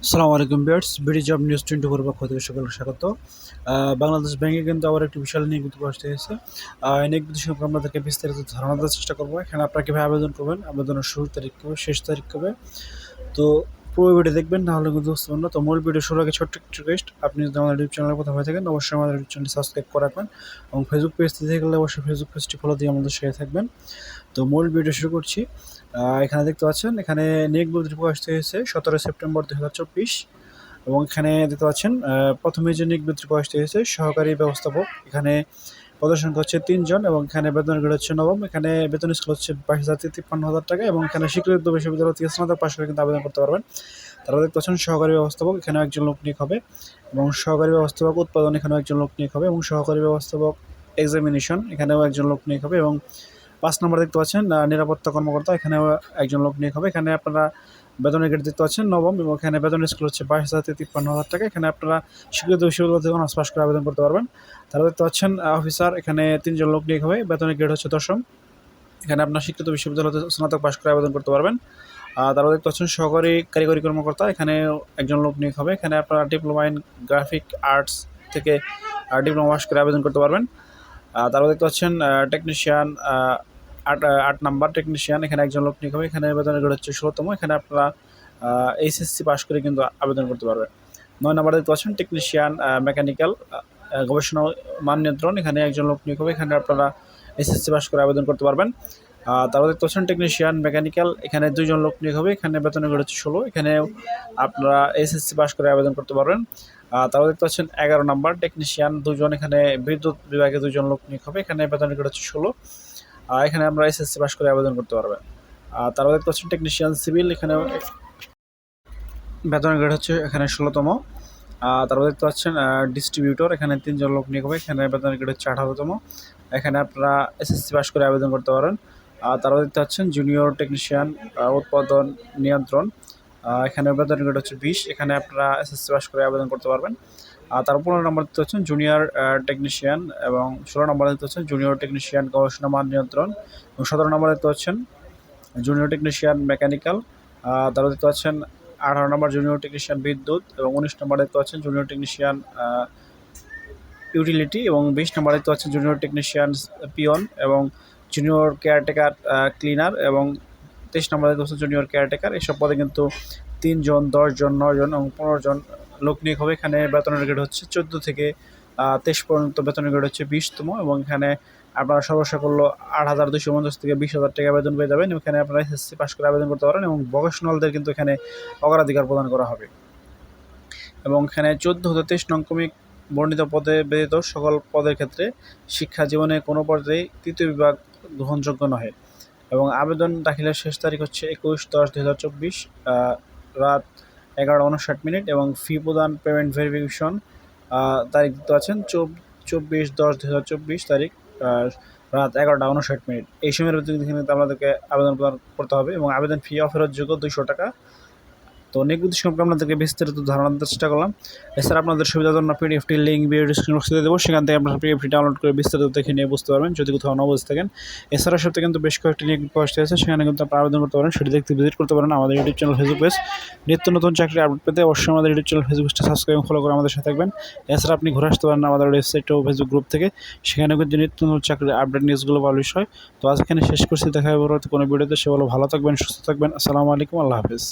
আসসালামু আলাইকুম viewers, BD job news 24 পক্ষ থেকে সকলকে স্বাগত। বাংলাদেশ ব্যাংকে কিন্তু আবার একটি বিশাল নিয়োগ বিজ্ঞপ্তি প্রকাশিত হয়েছে। এই নিয়োগ বিজ্ঞপ্তি সম্পর্কে আপনাদেরকে বিস্তারিত ধারণা দেওয়ার চেষ্টা করবো। এখানে আপনারা কীভাবে আবেদন করবেন, আবেদনের শুরুর তারিখ কবে, শেষ তারিখ কবে। তো পুরো ভিডিও দেখবেন, নাহলে কিন্তু বুঝতে পারবেন না। তো মূল ভিডিও শুরু আগে ছোট্ট একটি রিকোয়েস্ট, আপনি যদি আমাদের ইউটিউব চ্যানেলের কথা হয়ে থাকেন অবশ্যই আমাদের ইউটিউব চ্যানেলটি সাবস্ক্রাইব করে রাখবেন এবং ফেসবুক পেজ থেকে গেলে অবশ্যই ফেসবুক পেজটি ফলো দিয়ে আমাদের সাথে থাকবেন। তো মূল ভিডিও শুরু করছি। এখানে দেখতে পাচ্ছেন, এখানে নিয়োগ বিজ্ঞপ্তি প্রকাশিত হয়েছে 17 সেপ্টেম্বর 2024 এবং এখানে দেখতে পাচ্ছেন প্রথমে যে নিয়োগ বিজ্ঞপ্তি প্রকাশিত হয়েছে সহকারী ব্যবস্থাপক। এখানে পদের সংখ্যা হচ্ছে 3 জন এবং এখানে বেতন গ্রেড হচ্ছে নবম। এখানে বেতন স্কেল হচ্ছে 22,000 থেকে 53,000 টাকা এবং এখানে স্বীকৃত বিশ্ববিদ্যালয় থেকে স্নাতক পাশ করে কিন্তু আবেদন করতে পারবেন। তারা দেখতে পাচ্ছেন সহকারী ব্যবস্থাপক, এখানেও একজন লোক নিয়োগ হবে এবং সহকারী ব্যবস্থাপক উৎপাদন, এখানেও একজন লোক নিয়োগ হবে এবং সহকারী ব্যবস্থাপক এক্সামিনেশন, এখানেও একজন লোক নিয়োগ হবে এবং 5 নম্বর দেখতে পাচ্ছেন নিরাপত্তা কর্মকর্তা, এখানেও একজন লোক নিয়োগ হবে। এখানে আপনারা বেতনের গ্রেড দেখতে পাচ্ছেন নবম এবং এখানে বেতনের স্কেল হচ্ছে 22,000 থেকে 53,000 টাকা। এখানে আপনারা স্বীকৃত বিশ্ববিদ্যালয় থেকে অনার্স পাস করে আবেদন করতে পারবেন। তারা দেখতে পাচ্ছেন অফিসার, এখানে 3 জন লোক নিয়োগ হবে, বেতনের গ্রেড হচ্ছে দশম। এখানে আপনার স্বীকৃত বিশ্ববিদ্যালয় থেকে স্নাতক পাস করে আবেদন করতে পারবেন। তারা দেখতে পাচ্ছেন সহকারী কারিগরি কর্মকর্তা, এখানে একজন লোক নিয়োগ হবে। এখানে আপনারা ডিপ্লোমা ইন গ্রাফিক আর্টস থেকে ডিপ্লোমা পাস করে আবেদন করতে পারবেন। তারা দেখতে পাচ্ছেন টেকনিশিয়ান 8 নাম্বার টেকনিশিয়ান, এখানে একজন লোক নিয়োগ হবে। এখানে বেতনের গ্রেড হচ্ছে 16তম। এখানে আপনারা এইচএসসি পাস করে কিন্তু আবেদন করতে পারবেন। 9 নাম্বার দেখতে পাচ্ছেন টেকনিশিয়ান মেকানিক্যাল গবেষণা মান নিয়ন্ত্রণ, এখানে একজন লোক নিয়োগ হবে। এখানে আপনারা এসএসসি পাস করে আবেদন করতে পারবেন। তারা দেখতে পাচ্ছেন টেকনিশিয়ান মেকানিক্যাল, এখানে 2 জন লোক নিয়োগ হবে। এখানে বেতনের গ্রেড হচ্ছে 16, এখানে আপনারা এসএসসি পাস করে আবেদন করতে পারবেন। তারা দেখতে পাচ্ছেন 11 নাম্বার টেকনিশিয়ান 2 জন, এখানে বিদ্যুৎ বিভাগে 2 জন লোক নিয়োগ হবে। এখানে বেতনের গ্রেড হচ্ছে 16, এখানে আমরা এসএসসি পাস করে আবেদন করতে পারবেন। তারা দেখতে পাচ্ছেন টেকনিশিয়ান সিভিল, এখানে বেতনের গ্রেড হচ্ছে এখানে 16তম। তারপর দেখতে পাচ্ছেন ডিস্ট্রিবিউটর, এখানে 3 জন লোক নিয়োগ হবে। এখানে বেতনের গ্রেড হচ্ছে 18তম। এখানে আপনারা এসএসসি পাস করে আবেদন করতে পারেন। তারপর দেখতে পাচ্ছেন জুনিয়র টেকনিশিয়ান উৎপাদন নিয়ন্ত্রণ, এখানে বেতনের গ্রেড হচ্ছে 20, এখানে আপনারা এসএসসি পাস করে আবেদন করতে পারবেন। তার 15 নম্বর দেখতে পাচ্ছেন জুনিয়র টেকনিশিয়ান এবং 16 নম্বর দেখতে পাচ্ছেন জুনিয়র টেকনিশিয়ান গবেষণা মান নিয়ন্ত্রণ এবং 17 নম্বর দেখতে পাচ্ছেন জুনিয়র টেকনিশিয়ান মেকানিক্যাল। তারপর দেখতে পাচ্ছেন 18 নম্বর জুনিয়র টেকনিশিয়ান বিদ্যুৎ এবং 19 নম্বর দেখতে পাচ্ছেন জুনিয়র টেকনিশিয়ান ইউটিলিটি এবং 20 নম্বর দেখতে পাচ্ছেন জুনিয়র টেকনিশিয়ান পিয়ন এবং জুনিয়র কেয়ারটেকার ক্লিনার এবং 23 নম্বর দেখতে পাচ্ছেন জুনিয়র কেয়ারটেকার। এসব পদে কিন্তু 3 জন, 10 জন, 9 জন এবং 15 জন লোক নিয়োগ হবে। এখানে বেতনের গ্রেড হচ্ছে 14 থেকে 23 পর্যন্ত, বেতনের গ্রেড হচ্ছে 20তম এবং এখানে আপনারা সর্বসাকুল্য 8,250 থেকে 20,000 টাকা বেতন পেয়ে যাবেন। এখানে আপনারা এসএসসি পাস করে আবেদন করতে পারেন এবং ভোকেশনালদের কিন্তু এখানে অগ্রাধিকার প্রদান করা হবে এবং এখানে 14 হতে 23 নং ক্রমিক বর্ণিত পদে ব্যতীত সকল পদের ক্ষেত্রে শিক্ষা জীবনে কোনো পর্যায়ে তৃতীয় বিভাগ গ্রহণযোগ্য নহে এবং আবেদন দাখিলের শেষ তারিখ হচ্ছে 21/10/2024 রাত 11:59 এবং ফি প্রদান পেমেন্ট ভেরিফিকেশন তারিখ দিতে আছেন 24/10/2024 তারিখ রাত 11:59। এই সময়ের ভিতরে কিন্তু আপনাদেরকে আবেদন প্রদান করতে হবে এবং আবেদন ফি অফেরতযোগ্য 200 টাকা। তো নিয়োগ বিজ্ঞপ্তি সম্পর্কে আপনাদেরকে বিস্তারিত ধারণা দিতে চেষ্টা করলাম। এছাড়া আপনাদের সুবিধার জন্য পিডিএফটি লিঙ্ক ভিডিও ডিসক্রিপশন বক্সে দেবো, সেখান থেকে আপনারা পিডিএফটি ডাউনলোড করে বিস্তারিত দেখে নিয়ে বুঝতে পারবেন যদি কোথাও না বুঝতে থাকেন। এছাড়া সাথে কিন্তু বেশ কয়েকটি নিয়োগ পোস্ট আছে, সেখানে কিন্তু আপনারা আবেদন করতে পারেন, সেটি দেখতে ভিজিট করতে পারেন আমাদের ইউটিউব চ্যানেল ফেসবুক পেজ। নিত্য নতুন চাকরির আপডেট পেতে অবশ্যই আমাদের ইউটিউব চ্যানেল ফেসবুক পেজটা সাবস্ক্রাইব এবং ফলো করে আমাদের সাথে থাকবেন। এছাড়া আপনি ঘুরে আসতে পারেন আমাদের ওয়েবসাইট ও ফেসবুক গ্রুপ থেকে, সেখানে কিন্তু নিত্য নতুন চাকরির আপডেট নিউজগুলো পাবলিশ হয়। তো আজ এখানে শেষ করছি, দেখা হবে পরবর্তী কোনো ভিডিওতে। সে ভালো থাকবেন, সুস্থ থাকবেন। আসসালামু আলাইকুম, আল্লাহ হাফিজ।